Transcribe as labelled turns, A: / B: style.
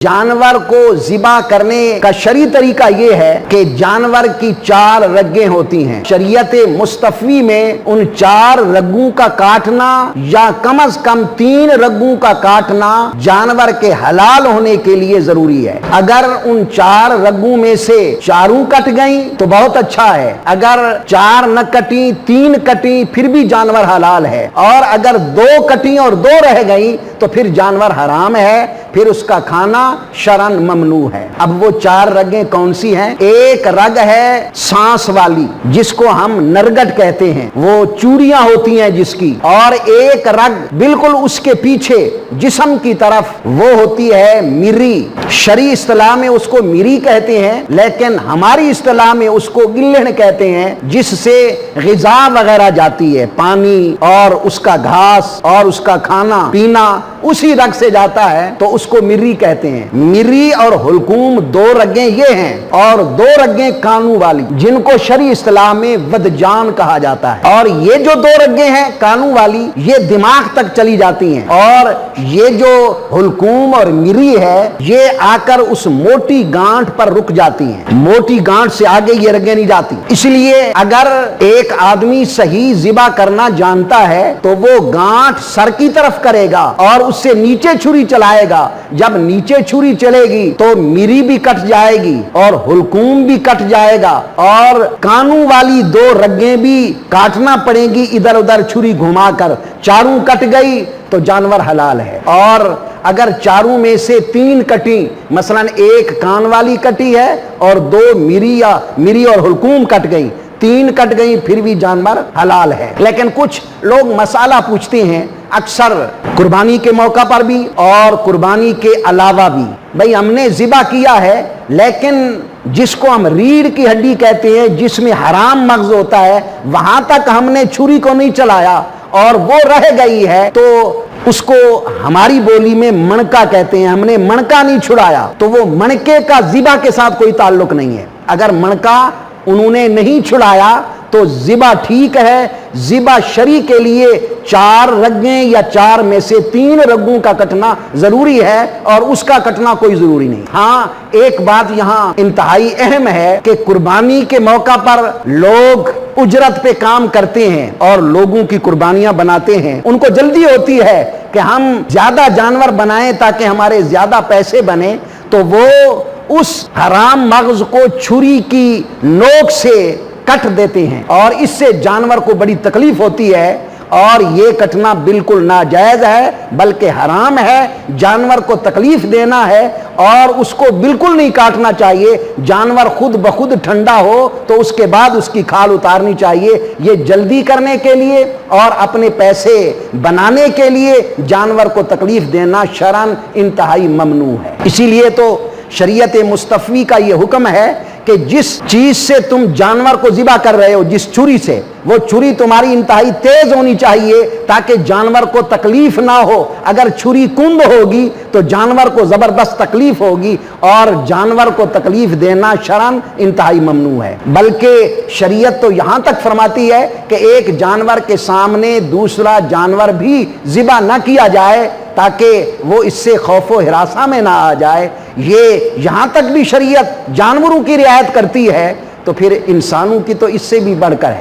A: जानवर को ज़िबा करने का शरई तरीका ये है कि जानवर की 4 रगें होती हैं। शरीयत मुस्तफ़ी में उन 4 रगों का काटना या कम अज कम 3 रगों का काटना जानवर के हलाल होने के लिए जरूरी है। अगर उन 4 रगों में से 4 कट गई तो बहुत अच्छा है, अगर 4 न कटी 3 कटी फिर भी जानवर हलाल है, और अगर 2 कटी और 2 रह गई तो फिर जानवर हराम है, फिर उसका खाना शरन ममनू है। अब वो 4 रगें कौन सी हैं? एक रग है सांस वाली जिसको हम नरगट कहते हैं, वो चूड़ियां होती हैं जिसकी, और एक रग बिल्कुल उसके पीछे जिस्म की तरफ वो होती है मिरी। शरी इस्तिलाह में उसको मिरी कहते हैं, लेकिन हमारी इस्तिलाह में उसको गिल्हड़ कहते हैं, जिससे ग़िज़ा वगैरह जाती है, पानी और उसका घास और उसका खाना पीना उसी रग से जाता है, तो उसको मिर्री कहते हैं। मिर्री और हुलकूम 2 रगें ये हैं, और 2 रगें कानू वाली जिनको शरी इस्तिलाह में वदजान कहा जाता है। और ये जो 2 रगें हैं कानू वाली, ये दिमाग तक चली जाती हैं, और ये जो हुलकूम और मिर्री है ये आकर उस मोटी गांठ पर रुक जाती हैं, मोटी गांठ से आगे ये रगें नहीं जाती। इसलिए अगर एक आदमी सही ज़िबा करना जानता है तो वो गांठ सर की तरफ करेगा और उससे नीचे छुरी चलाएगा। जब नीचे छुरी चलेगी तो मिरी भी कट जाएगी और हुलकूम भी कट जाएगा, और कानू वाली 2 रगें भी काटना पड़ेगी इधर उधर छुरी घुमाकर। 4 कट गई तो जानवर हलाल है, और अगर 4 में से 3 कटी, मसलन एक कान वाली कटी है और 2 मिरी और हुलकूम कट गई, 3 कट गई, फिर भी जानवर हलाल है। लेकिन कुछ लोग मसाला पूछते हैं अक्सर कुर्बानी के मौका पर भी और कुर्बानी के अलावा भी, भाई हमने ज़िबा किया है लेकिन जिसको हम रीढ़ की हड्डी कहते हैं, जिसमें हराम मग़ज़ होता है, वहां तक हमने छुरी को नहीं चलाया और वो रह गई है, तो उसको हमारी बोली में मणका कहते हैं, हमने मणका नहीं छुड़ाया, तो वो मणके का ज़िबा के साथ कोई ताल्लुक नहीं है। अगर मणका उन्होंने नहीं छुड़ाया तो ज़िबा ठीक है। ज़िबा शरी के लिए 4 रगें या 4 में से 3 रगों का कटना जरूरी है, और उसका कटना कोई जरूरी नहीं। हाँ, एक बात यहाँ इंतहाई अहम है कि कुर्बानी के मौका पर लोग उजरत पे काम करते हैं और लोगों की कुर्बानियां बनाते हैं। उनको जल्दी होती है कि हम ज्यादा जानवर बनाएं ताकि हमारे ज्यादा पैसे बने, तो वो उस हराम मग़ज़ को छुरी की नोक से कट देते हैं, और इससे जानवर को बड़ी तकलीफ होती है, और ये कटना बिल्कुल नाजायज है, बल्कि हराम है। जानवर को तकलीफ देना है और उसको बिल्कुल नहीं काटना चाहिए। जानवर खुद ब खुद ठंडा हो तो उसके बाद उसकी खाल उतारनी चाहिए। ये जल्दी करने के लिए और अपने पैसे बनाने के लिए जानवर को तकलीफ देना शरन इंतहाई ममनू है। इसीलिए तो शरीयत मुस्तफ़ी का ये हुक्म है कि जिस चीज से तुम जानवर को ज़िबा कर रहे हो, जिस छुरी से, वो छुरी तुम्हारी इंतहाई तेज होनी चाहिए ताकि जानवर को तकलीफ ना हो। अगर छुरी कुंद होगी तो जानवर को जबरदस्त तकलीफ होगी, और जानवर को तकलीफ देना शरन इंतहाई ममनू है। बल्कि शरीयत तो यहां तक फरमाती है कि एक जानवर के सामने दूसरा जानवर भी ज़िबा न किया जाए ताकि वो इससे खौफो हिरासा में ना आ जाए। ये यहां तक भी शरीयत जानवरों की रियायत करती है, तो फिर इंसानों की तो इससे भी बढ़कर है।